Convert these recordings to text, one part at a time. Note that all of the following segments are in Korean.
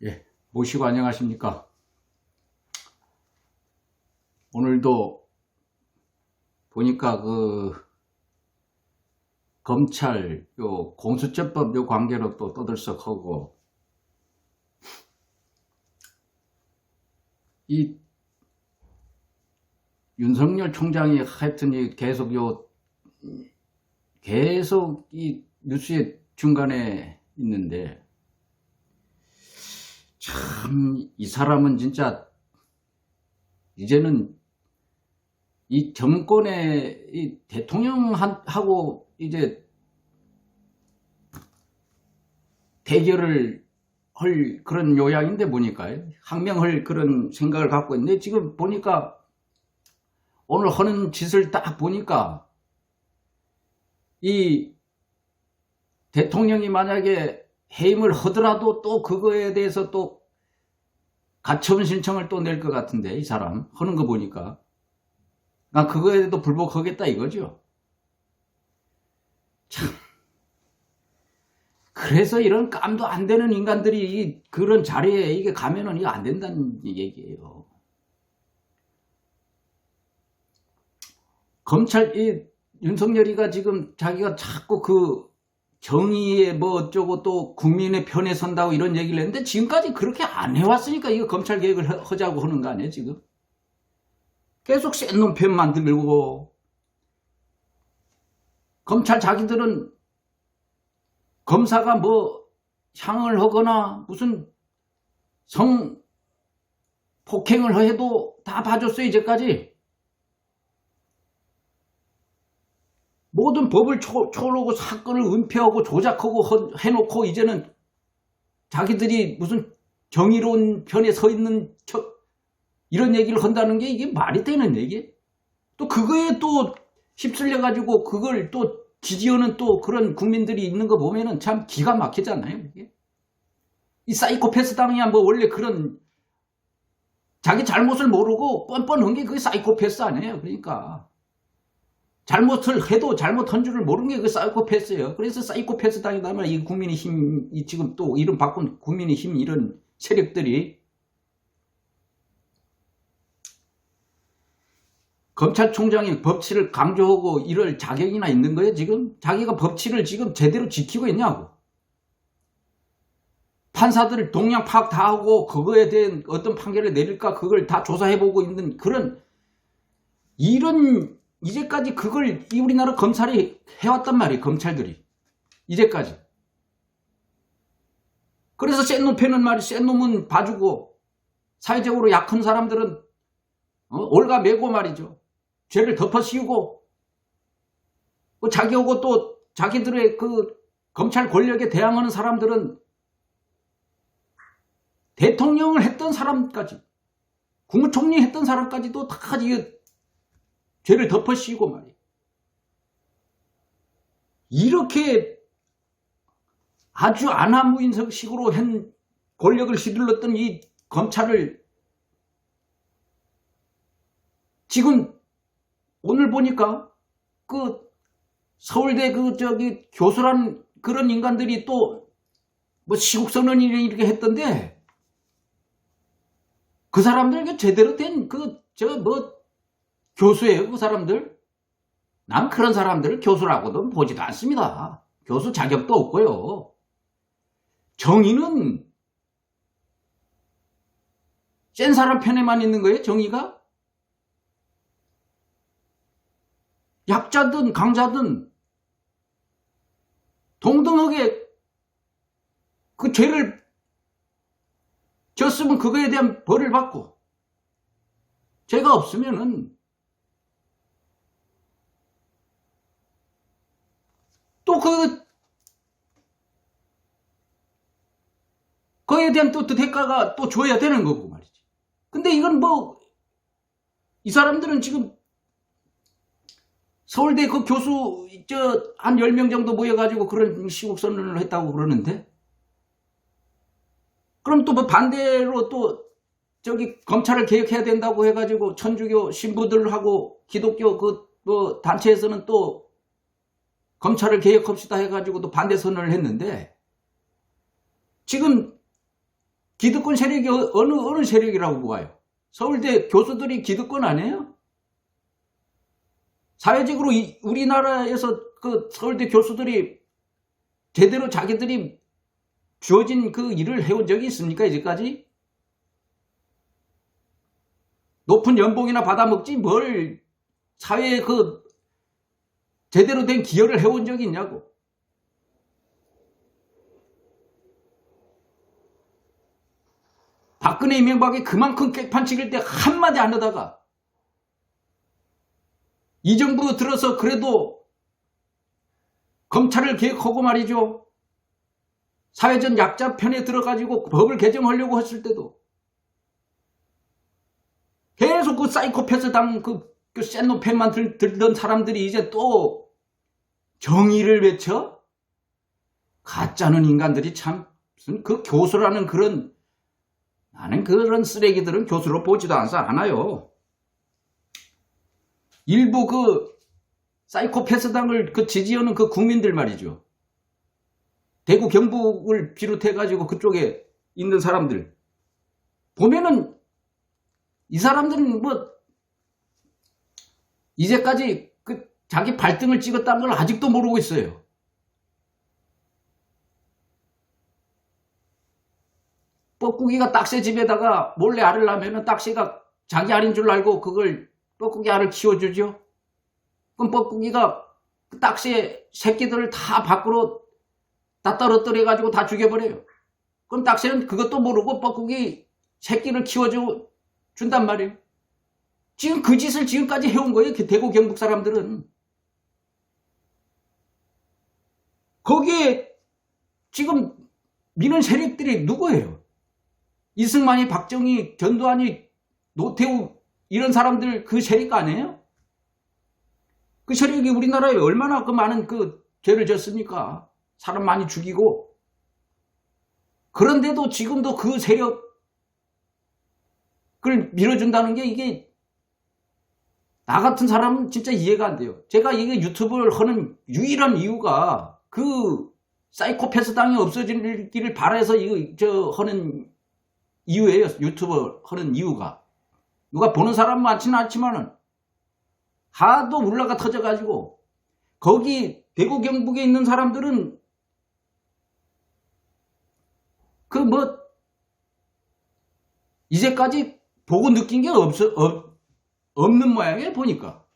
예, 모시고 안녕하십니까. 오늘도 보니까 검찰 요 공수처법 요 관계로 또 떠들썩하고 이 윤석열 총장이 하여튼 계속 이 뉴스의 중간에 있는데 참 이 사람은 진짜 이제는 이 정권의 이 대통령하고 이제 대결을 할 그런 요양인데 보니까 항명할 그런 생각을 갖고 있는데 지금 보니까 오늘 하는 짓을 딱 보니까 이 대통령이 만약에 해임을 하더라도 또 그거에 대해서 또 가처분 신청을 또 낼 것 같은데 이 사람 하는 거 보니까 나 그거에도 불복하겠다 이거죠. 참 그래서 이런 깜도 안 되는 인간들이 그런 자리에 이게 가면은 이거 안 된다는 얘기예요. 검찰 윤석열이가 지금 자기가 자꾸 그 정의에 뭐 어쩌고 또 국민의 편에 선다고 이런 얘기를 했는데 지금까지 그렇게 안 해왔으니까 이거 검찰 개혁을 하자고 하는 거 아니에요 지금? 계속 센 놈 편 만들고 검찰 자기들은 검사가 뭐 향을 하거나 무슨 성 폭행을 해도 다 봐줬어요 이제까지. 모든 법을 초월하고 사건을 은폐하고 조작하고 해놓고 이제는 자기들이 무슨 정의로운 편에 서 있는 이런 얘기를 한다는 게 이게 말이 되는 얘기? 또 그거에 또 휩쓸려가지고 그걸 또 지지하는 또 그런 국민들이 있는 거 보면은 참 기가 막히잖아요. 이게. 이 사이코패스 당이야 뭐 원래 그런 자기 잘못을 모르고 뻔뻔한 게 그게 사이코패스 아니에요. 그러니까. 잘못을 해도 잘못한 줄을 모르는 게 그 사이코패스예요. 그래서 사이코패스 당이다면 이 국민의힘, 지금 또 이름 바꾼 국민의힘 이런 세력들이 검찰총장이 법치를 강조하고 이럴 자격이나 있는 거예요, 지금? 자기가 법치를 지금 제대로 지키고 있냐고. 판사들 동향 파악 다 하고 그거에 대한 어떤 판결을 내릴까 그걸 다 조사해보고 있는 그런 이런 이제까지 그걸 우리나라 검찰이 해왔단 말이에요. 검찰들이. 이제까지. 그래서 센 놈 패는 말이 센 놈은 봐주고 사회적으로 약한 사람들은 올가매고 말이죠. 죄를 덮어씌우고 자기하고 또 자기들의 그 검찰 권력에 대항하는 사람들은 대통령을 했던 사람까지 국무총리 했던 사람까지도 다 죄를 덮어씌우고 말이에요. 이렇게 아주 안하무인식으로 한 권력을 휘둘렀던 이 검찰을 지금 오늘 보니까 그 서울대 교수란 그런 인간들이 또 뭐 시국선언 이렇게 했던데 그 사람들 제대로 된 교수예요, 그 사람들? 난 그런 사람들을 교수라고도 보지도 않습니다. 교수 자격도 없고요. 정의는 센 사람 편에만 있는 거예요, 정의가? 약자든 강자든 동등하게 그 죄를 졌으면 그거에 대한 벌을 받고 죄가 없으면은 또 그거에 대한 또 대가가 또 줘야 되는 거고 말이지. 근데 이건 이 사람들은 지금 서울대 그 교수, 한 10명 정도 모여가지고 그런 시국선언을 했다고 그러는데, 그럼 또 반대로 또 검찰을 개혁해야 된다고 해가지고 천주교 신부들하고 기독교 단체에서는 또 검찰을 개혁합시다 해가지고 또 반대 선언을 했는데, 지금 기득권 세력이 어느 세력이라고 봐요? 서울대 교수들이 기득권 아니에요? 사회적으로 우리나라에서 그 서울대 교수들이 제대로 자기들이 주어진 그 일을 해온 적이 있습니까? 이제까지? 높은 연봉이나 받아먹지 뭘 사회에 그 제대로 된 기여를 해온 적이 있냐고. 박근혜 이명박이 그만큼 깽판 치길 때 한마디 안 하다가 이 정부 들어서 그래도 검찰을 개혁하고 말이죠. 사회적 약자 편에 들어가지고 법을 개정하려고 했을 때도 계속 그 사이코패스당 그 센 놈펜만 들던 사람들이 이제 또 정의를 외쳐? 가짜는 인간들이 참 무슨 그 교수라는 그런 나는 그런 쓰레기들은 교수로 보지도 않아요. 일부 그 사이코패스당을 그 지지하는 그 국민들 말이죠. 대구 경북을 비롯해가지고 그쪽에 있는 사람들 보면은 이 사람들은 뭐 이제까지 그 자기 발등을 찍었다는 걸 아직도 모르고 있어요. 뻐꾸기가 딱새 집에다가 몰래 알을 낳으면 딱새가 자기 알인 줄 알고 그걸 뻐꾸기 알을 키워주죠. 그럼 뻐꾸기가 그 딱새 새끼들을 다 밖으로 다 떨어뜨려가지고 다 죽여버려요. 그럼 딱새는 그것도 모르고 뻐꾸기 새끼를 키워준단 말이에요. 지금 그 짓을 지금까지 해온 거예요. 대구 경북 사람들은. 거기에 지금 미는 세력들이 누구예요? 이승만이, 박정희, 전두환이, 노태우 이런 사람들 그 세력 아니에요? 그 세력이 우리나라에 얼마나 그 많은 그 죄를 졌습니까? 사람 많이 죽이고. 그런데도 지금도 그 세력을 밀어준다는 게 이게 나 같은 사람은 진짜 이해가 안 돼요. 제가 이게 유튜브를 하는 유일한 이유가 그 사이코패스 당이 없어지기를 바라서 이거 하는 이유예요. 유튜브 하는 이유가. 누가 보는 사람 많지는 않지만은 하도 울라가 터져가지고 거기 대구 경북에 있는 사람들은 그 뭐 이제까지 보고 느낀 게 없는 모양이에요. 보니까.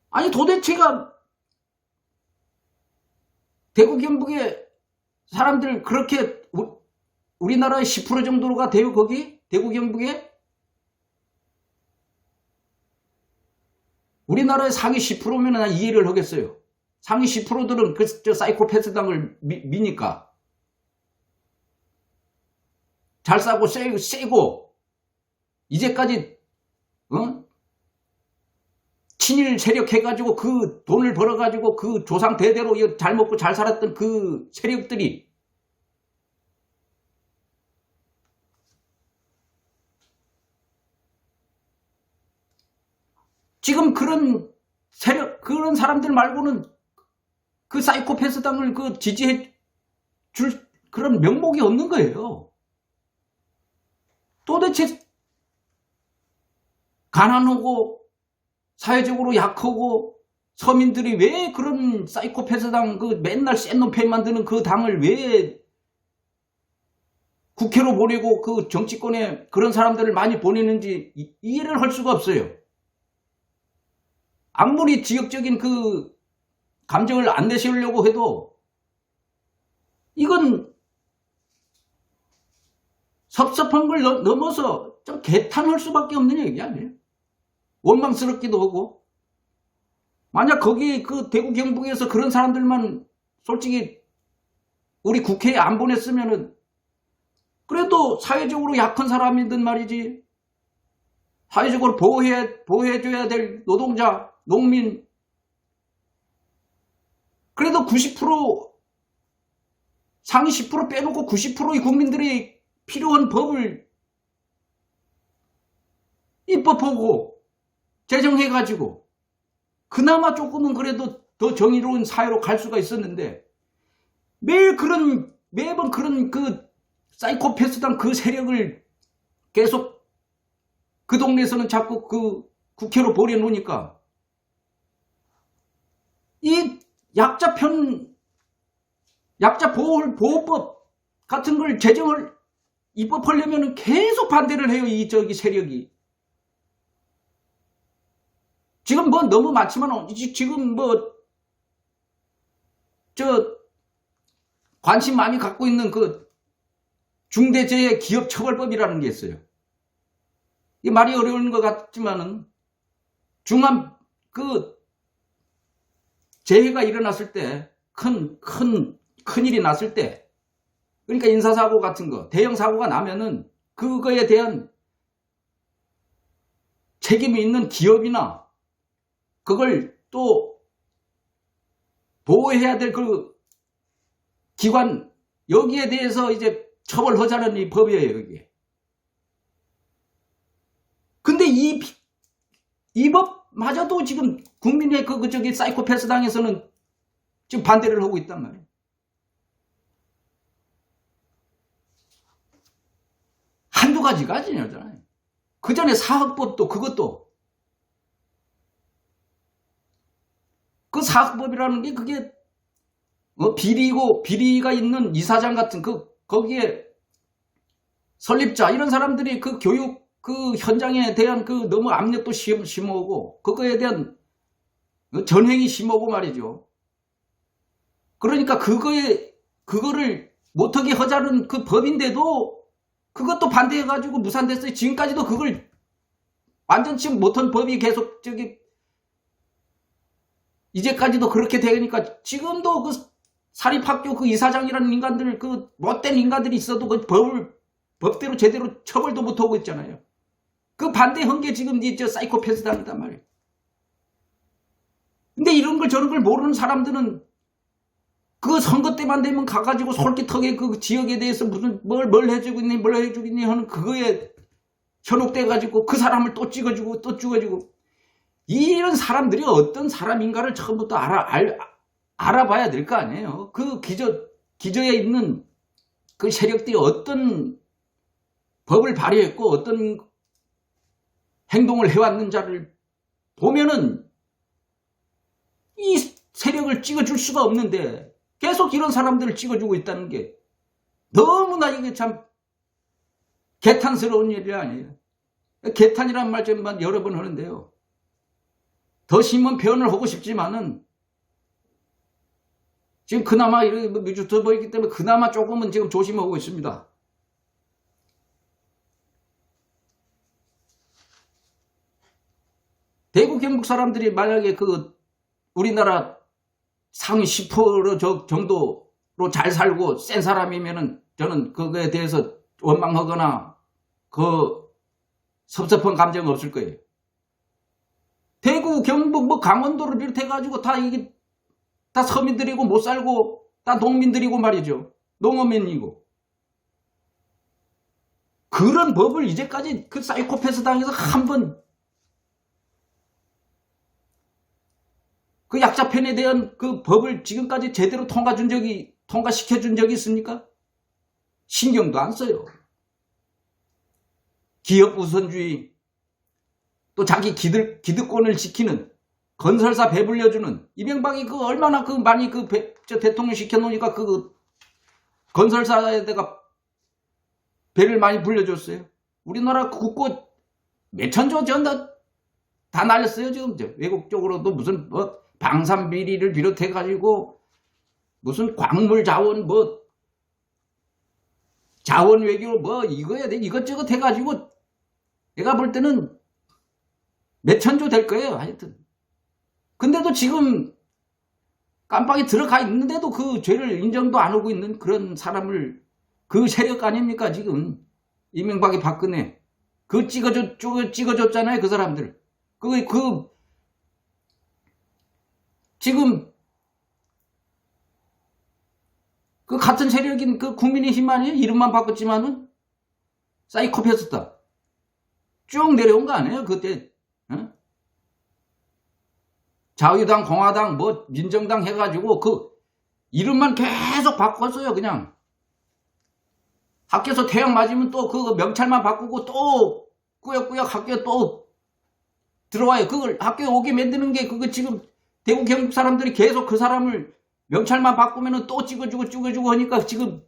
아니 도대체가 대구 경북에 사람들 그렇게 우리나라의 10% 정도가 돼요. 거기 대구 경북에 우리나라의 상위 10%면 난 이해를 하겠어요. 상위 10%들은 저 사이코패스 당을 미니까 잘 싸고 세고 이제까지 친일 세력 해가지고 그 돈을 벌어가지고 그 조상 대대로 잘 먹고 잘 살았던 그 세력들이 지금 그런 세력, 그런 사람들 말고는 그 사이코패스 당을 그 지지해 줄 그런 명목이 없는 거예요. 도대체 가난하고 사회적으로 약하고 서민들이 왜 그런 사이코패스 당 그 맨날 센 놈 만드는 그 당을 왜 국회로 보내고 그 정치권에 그런 사람들을 많이 보내는지 이해를 할 수가 없어요. 아무리 지역적인 그 감정을 안 내세우려고 해도 이건 섭섭한 걸 넘어서 좀 개탄할 수밖에 없는 얘기 아니에요. 원망스럽기도 하고. 만약 거기 그 대구 경북에서 그런 사람들만 솔직히 우리 국회에 안 보냈으면은 그래도 사회적으로 약한 사람이든 말이지. 사회적으로 보호해줘야 될 노동자, 농민. 그래도 90% 상위 10% 빼놓고 90%의 국민들이 필요한 법을 입법하고 제정해가지고 그나마 조금은 그래도 더 정의로운 사회로 갈 수가 있었는데 매일 그런 매번 그런 그 사이코패스당 그 세력을 계속 그 동네에서는 자꾸 그 국회로 보내놓으니까 이 약자 보호법 같은 걸 제정을 입법하려면 계속 반대를 해요. 이 저기 세력이. 지금 뭐 너무 많지만 지금 뭐 저 관심 많이 갖고 있는 그 중대재해 기업처벌법이라는 게 있어요. 이 말이 어려운 것 같지만은 중한 그 재해가 일어났을 때 큰일이 났을 때 그러니까 인사사고 같은 거 대형 사고가 나면은 그거에 대한 책임이 있는 기업이나 그걸 또 보호해야 될 그 기관 여기에 대해서 이제 처벌하자는 이 법이에요. 이게. 근데 이 법마저도 지금 국민의 저기 사이코패스 당에서는 지금 반대를 하고 있단 말이에요. 한두 가지가 아니잖아요. 그 전에 사학법도 그것도 그 사학법이라는 게 그게 비리가 있는 이사장 같은 거기에 설립자 이런 사람들이 그 교육 그 현장에 대한 그 너무 압력도 심오고 그거에 대한 전횡이 심오고 말이죠. 그러니까 그거를 못하게 하자는 그 법인데도 그것도 반대해가지고 무산됐어요. 지금까지도 그걸 완전치 못한 법이 계속 저기 이제까지도 그렇게 되니까 지금도 그 사립학교 그 이사장이라는 인간들 그 못된 인간들이 있어도 그 법대로 제대로 처벌도 못하고 있잖아요. 그 반대한 게 지금 저 사이코패스당이단 말이에요. 근데 이런 걸 저런 걸 모르는 사람들은 그 선거 때만 되면 가가지고 솔깃하게 그 지역에 대해서 무슨 뭘 해주고 있니 하는 그거에 현혹돼가지고 그 사람을 또 찍어주고 또 죽어주고 이런 사람들이 어떤 사람인가를 처음부터 알아봐야 될 거 아니에요. 그 기저에 있는 그 세력들이 어떤 법을 발휘했고 어떤 행동을 해왔는지를 보면은 이 세력을 찍어줄 수가 없는데 계속 이런 사람들을 찍어주고 있다는 게 너무나 이게 참 개탄스러운 일이 아니에요. 개탄이란 말 좀 여러 번 하는데요. 더 심한 표현을 하고 싶지만은 지금 그나마 유튜버이기 때문에 그나마 조금은 지금 조심하고 있습니다. 대구 경북 사람들이 만약에 그 우리나라 상위 10% 정도로 잘 살고 센 사람이면은 저는 그거에 대해서 원망하거나 그 섭섭한 감정 없을 거예요. 대구, 경북, 뭐 강원도를 비롯해가지고 다 이게 다 서민들이고 못 살고 다 농민들이고 말이죠. 농어민이고. 그런 법을 이제까지 그 사이코패스 당에서 한번 그 약자편에 대한 그 법을 지금까지 제대로 통과시켜준 적이 있습니까? 신경도 안 써요. 기업 우선주의, 또 자기 기득권을 지키는 건설사 배불려주는 이명박이 그 얼마나 그 많이 대통령 시켜놓으니까 그 건설사에다가 배를 많이 불려줬어요. 우리나라 국고 몇천조 다 날렸어요. 지금 외국 쪽으로도 무슨 뭐 방산비리를 비롯해가지고 무슨 광물 자원 자원 외교 이것저것 해가지고 내가 볼 때는 몇천조 될 거예요. 하여튼. 근데도 지금 깜빡이 들어가 있는데도 그 죄를 인정도 안 하고 있는 그런 사람을 그 세력 아닙니까 지금. 이명박이 박근혜 그 찍어줬잖아요. 그 사람들. 지금 그 같은 세력인 그 국민의힘 아니에요? 이름만 바꿨지만은 사이코패스다. 쭉 내려온 거 아니에요? 그때 어? 자유당, 공화당, 뭐 민정당 해가지고 그 이름만 계속 바꿨어요. 그냥 학교에서 태양 맞으면 또 그 명찰만 바꾸고 또 꾸역꾸역 학교에 또 들어와요. 그걸 학교에 오게 만드는 게 그거 지금 대구 경북 사람들이 계속 그 사람을 명찰만 바꾸면은 또 찍어주고 하니까 지금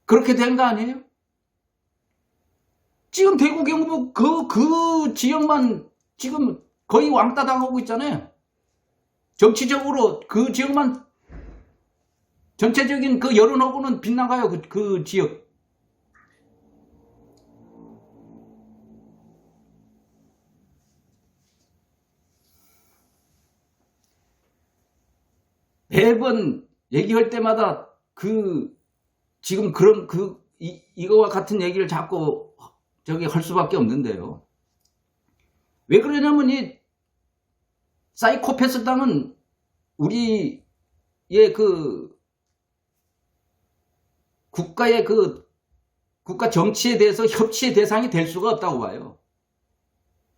그렇게 된 거 아니에요? 지금 대구 경북 그 지역만 지금 거의 왕따 당하고 있잖아요. 정치적으로 그 지역만 전체적인 그 여론하고는 빗나가요. 그 지역. 매번 얘기할 때마다 지금 그런 이거와 같은 얘기를 자꾸 할 수밖에 없는데요. 왜 그러냐면 이 사이코패스 당은 우리의 국가의 국가 정치에 대해서 협치의 대상이 될 수가 없다고 봐요.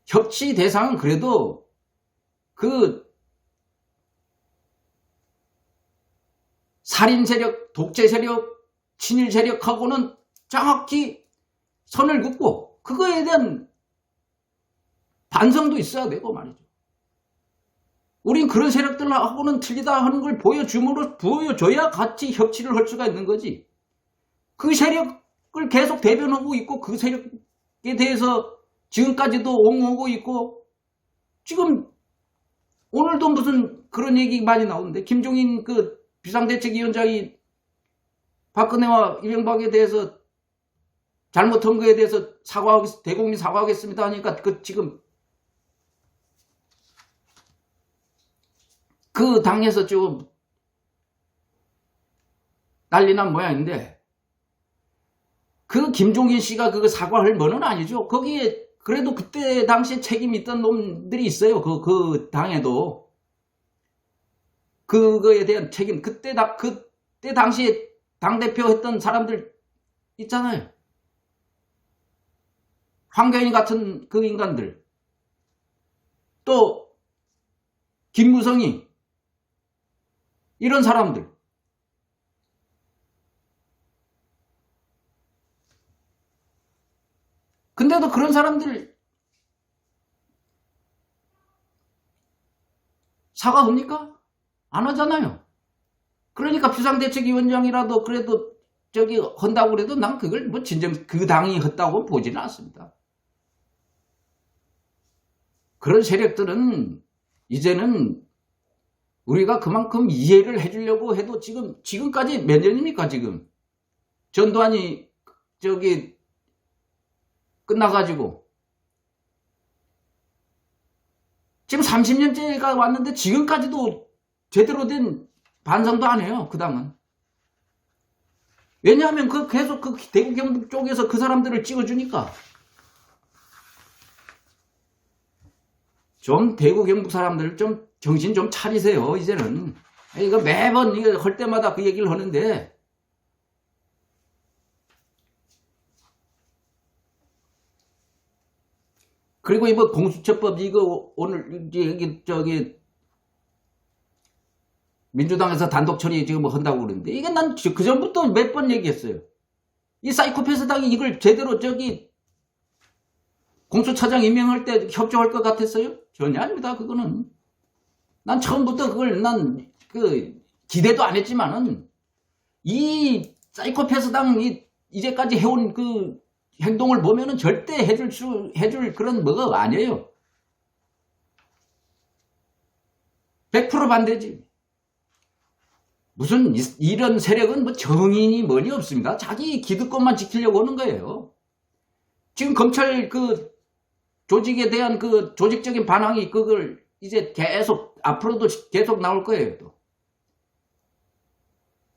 협치 대상은 그래도 살인 세력, 독재 세력, 친일 세력하고는 정확히 선을 긋고 그거에 대한 반성도 있어야 되고 말이죠. 우린 그런 세력들하고는 틀리다 하는 걸 보여줘야 같이 협치를 할 수가 있는 거지. 그 세력을 계속 대변하고 있고 그 세력에 대해서 지금까지도 옹호하고 있고 지금 오늘도 무슨 그런 얘기 많이 나오는데 김종인 비상대책위원장이 박근혜와 이명박에 대해서 잘못한 거에 대해서 대국민 사과하겠습니다 하니까 지금 그 당에서 좀 난리 난 모양인데 그 김종인 씨가 그거 사과할 뭐는 아니죠. 거기에 그래도 그때 당시에 책임 있던 놈들이 있어요. 그 당에도 그거에 대한 책임 그때 당시에 당대표 했던 사람들 있잖아요. 황교안 같은 그 인간들 또 김무성이 이런 사람들 근데도 그런 사람들 사과합니까? 안 하잖아요. 그러니까 비상대책위원장이라도 그래도 한다고 그래도 난 그걸 진정 그 당이 했다고 보지는 않습니다. 그런 세력들은 이제는 우리가 그만큼 이해를 해주려고 해도 지금까지 몇 년입니까 지금? 전두환이 끝나가지고 지금 30년째가 왔는데 지금까지도 제대로 된 반성도 안 해요. 그 당은. 왜냐하면 계속 대구 경북 쪽에서 그 사람들을 찍어주니까. 좀 대구 경북 사람들 좀 정신 좀 차리세요. 이제는. 이거 매번 이거 할 때마다 그 얘기를 하는데 그리고 이번 공수처법 이거 오늘 민주당에서 단독 처리 지금 한다고 그러는데 이게 난 그 전부터 몇 번 얘기했어요. 이 사이코패스 당이 이걸 제대로 공수처장 임명할 때 협조할 것 같았어요? 전혀 아닙니다. 그거는 난 처음부터 그걸 기대도 안 했지만은 이 사이코패스 당이 이제까지 해온 그 행동을 보면은 절대 해줄 그런 뭐가 아니에요. 100% 반대지. 무슨 이런 세력은 정인이 뭐니 없습니다. 자기 기득권만 지키려고 하는 거예요. 지금 검찰 조직에 대한 조직적인 반항이 그걸 이제 앞으로도 계속 나올 거예요. 또.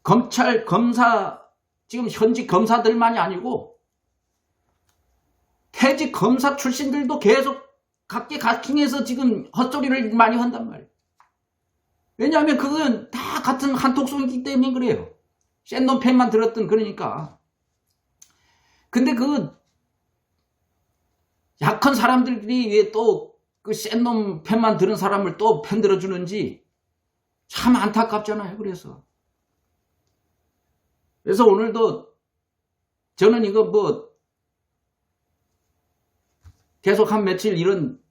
검사, 지금 현직 검사들만이 아니고 퇴직 검사 출신들도 계속 각계 각킹해서 지금 헛소리를 많이 한단 말이에요. 왜냐하면 그건 다 같은 한톡송이기 때문에 그래요. 센 놈 팬만 들었던 그러니까. 근데 약한 사람들이 왜 또 센 놈 팬만 들은 사람을 또 편 들어주는지 참 안타깝잖아요. 그래서 그래서 오늘도 저는 이거 뭐 계속 한 며칠 이런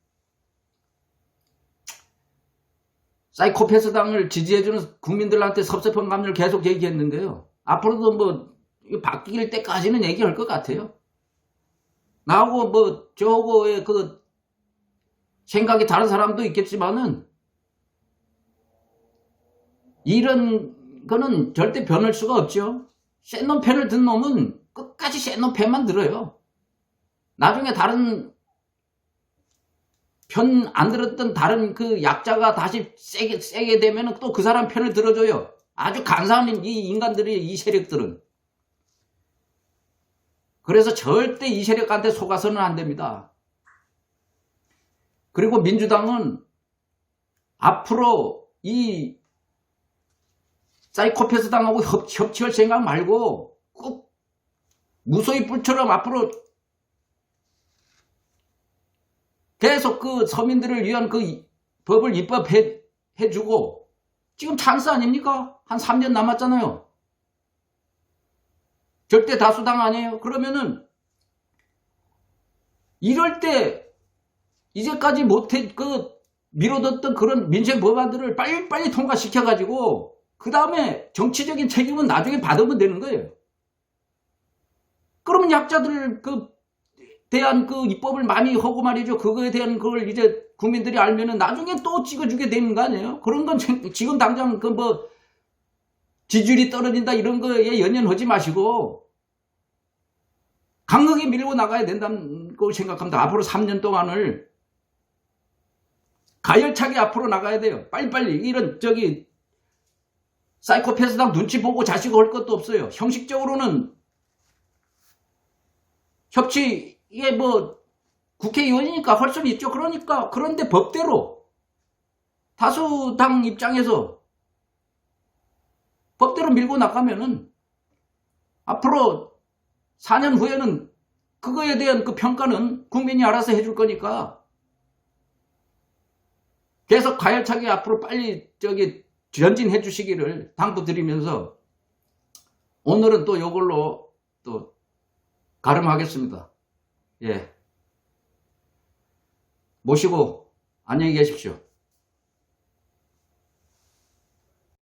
사이코패스당을 지지해주는 국민들한테 섭섭한 감정을 계속 얘기했는데요. 앞으로도 뭐 바뀔 때까지는 얘기할 것 같아요. 나하고 뭐 저하고의 그 생각이 다른 사람도 있겠지만은 이런 거는 절대 변할 수가 없죠. 센 놈 편을 든 놈은 끝까지 센 놈 편만 들어요. 나중에 다른 편 안 들었던 다른 그 약자가 다시 세게 되면 또 그 사람 편을 들어줘요. 아주 간사한 이 인간들이, 이 세력들은. 그래서 절대 이 세력한테 속아서는 안 됩니다. 그리고 민주당은 앞으로 이 사이코패스 당하고 협치할 생각 말고 꼭 무소의 뿔처럼 앞으로 계속 그 서민들을 위한 그 법을 입법해주고, 지금 찬스 아닙니까? 한 3년 남았잖아요. 절대 다수당 아니에요. 그러면은 이럴 때 이제까지 미뤄뒀던 그런 민생 법안들을 빨리빨리 통과시켜가지고 그 다음에 정치적인 책임은 나중에 받으면 되는 거예요. 그러면 약자들 대한 그 입법을 많이 하고 말이죠. 그거에 대한 걸 이제 국민들이 알면은 나중에 또 찍어주게 되는 거 아니에요? 그런 건 지금 당장 지지율이 떨어진다 이런 거에 연연하지 마시고 강하게 밀고 나가야 된다는 걸 생각합니다. 앞으로 3년 동안을 가열차게 앞으로 나가야 돼요. 빨리빨리. 이런 사이코패스당 눈치 보고 자시고 할 것도 없어요. 형식적으로는 이게 국회의원이니까 할 수는 있죠. 그런데 법대로 다수당 입장에서 법대로 밀고 나가면은 앞으로 4년 후에는 그거에 대한 그 평가는 국민이 알아서 해줄 거니까 계속 가열차게 앞으로 빨리 전진해 주시기를 당부드리면서 오늘은 또 이걸로 또 가름하겠습니다. 예. 모시고 안녕히 계십시오.